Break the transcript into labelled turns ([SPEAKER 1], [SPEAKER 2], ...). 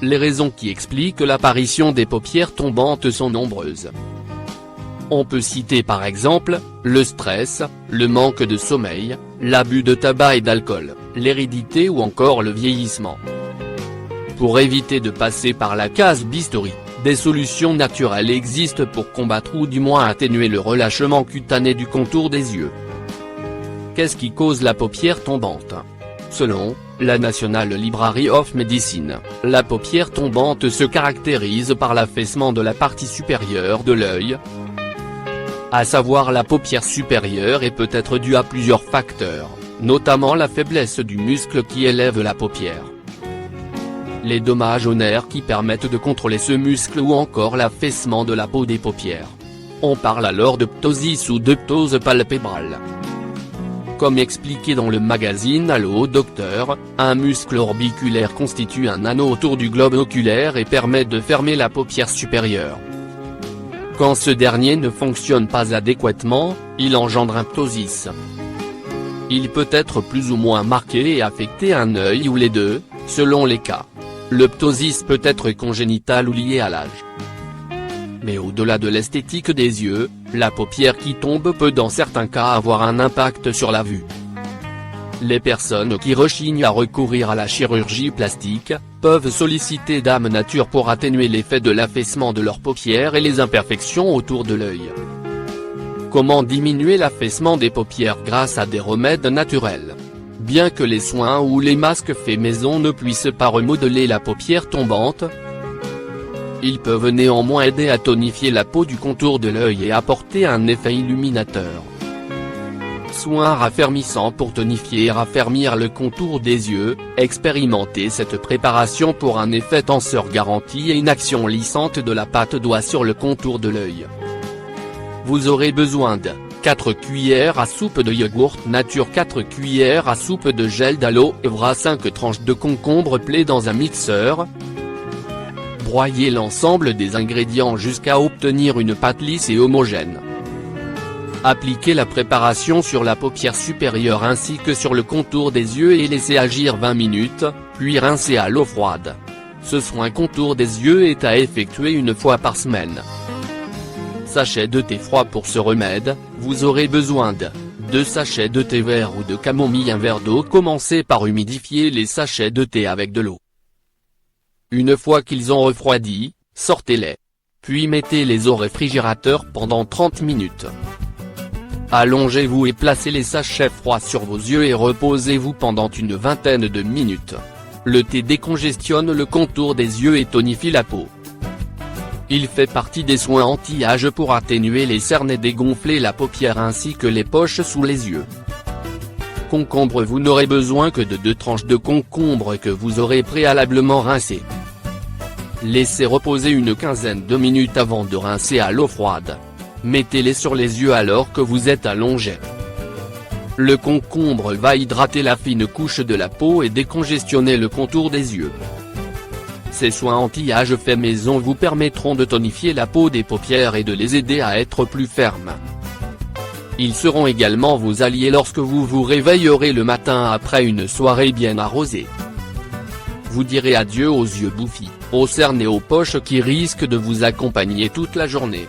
[SPEAKER 1] Les raisons qui expliquent l'apparition des paupières tombantes sont nombreuses. On peut citer par exemple, le stress, le manque de sommeil, l'abus de tabac et d'alcool, l'hérédité ou encore le vieillissement. Pour éviter de passer par la case bistouri, des solutions naturelles existent pour combattre ou du moins atténuer le relâchement cutané du contour des yeux. Qu'est-ce qui cause la paupière tombante? Selon la National Library of Medicine, la paupière tombante se caractérise par l'affaissement de la partie supérieure de l'œil, à savoir la paupière supérieure, et peut être due à plusieurs facteurs, notamment la faiblesse du muscle qui élève la paupière, les dommages aux nerfs qui permettent de contrôler ce muscle ou encore l'affaissement de la peau des paupières. On parle alors de ptosis ou de ptose palpébrale. Comme expliqué dans le magazine Allo Docteur, un muscle orbiculaire constitue un anneau autour du globe oculaire et permet de fermer la paupière supérieure. Quand ce dernier ne fonctionne pas adéquatement, il engendre un ptosis. Il peut être plus ou moins marqué et affecter un œil ou les deux, selon les cas. Le ptosis peut être congénital ou lié à l'âge. Mais au-delà de l'esthétique des yeux, la paupière qui tombe peut dans certains cas avoir un impact sur la vue. Les personnes qui rechignent à recourir à la chirurgie plastique, peuvent solliciter Dame Nature pour atténuer l'effet de l'affaissement de leurs paupières et les imperfections autour de l'œil. Comment diminuer l'affaissement des paupières grâce à des remèdes naturels? Bien que les soins ou les masques faits maison ne puissent pas remodeler la paupière tombante, ils peuvent néanmoins aider à tonifier la peau du contour de l'œil et apporter un effet illuminateur. Soins raffermissants pour tonifier et raffermir le contour des yeux, expérimentez cette préparation pour un effet tenseur garanti et une action lissante de la pâte d'oie sur le contour de l'œil. Vous aurez besoin de 4 cuillères à soupe de yogourt nature, 4 cuillères à soupe de gel d'aloe vera, 5 tranches de concombre pelées dans un mixeur. Broyez l'ensemble des ingrédients jusqu'à obtenir une pâte lisse et homogène. Appliquez la préparation sur la paupière supérieure ainsi que sur le contour des yeux et laissez agir 20 minutes, puis rincez à l'eau froide. Ce soin contour des yeux est à effectuer une fois par semaine. Sachet de thé froid pour ce remède, vous aurez besoin de 2 sachets de thé vert ou de camomille, un verre d'eau. Commencez par humidifier les sachets de thé avec de l'eau. Une fois qu'ils ont refroidi, sortez-les. Puis mettez-les au réfrigérateur pendant 30 minutes. Allongez-vous et placez les sachets froids sur vos yeux et reposez-vous pendant une vingtaine de minutes. Le thé décongestionne le contour des yeux et tonifie la peau. Il fait partie des soins anti-âge pour atténuer les cernes et dégonfler la paupière ainsi que les poches sous les yeux. Concombre, vous n'aurez besoin que de 2 tranches de concombre que vous aurez préalablement rincées. Laissez reposer une quinzaine de minutes avant de rincer à l'eau froide. Mettez-les sur les yeux alors que vous êtes allongé. Le concombre va hydrater la fine couche de la peau et décongestionner le contour des yeux. Ces soins anti-âge faits maison vous permettront de tonifier la peau des paupières et de les aider à être plus fermes. Ils seront également vos alliés lorsque vous vous réveillerez le matin après une soirée bien arrosée. Vous direz adieu aux yeux bouffis, aux cernes et aux poches qui risquent de vous accompagner toute la journée.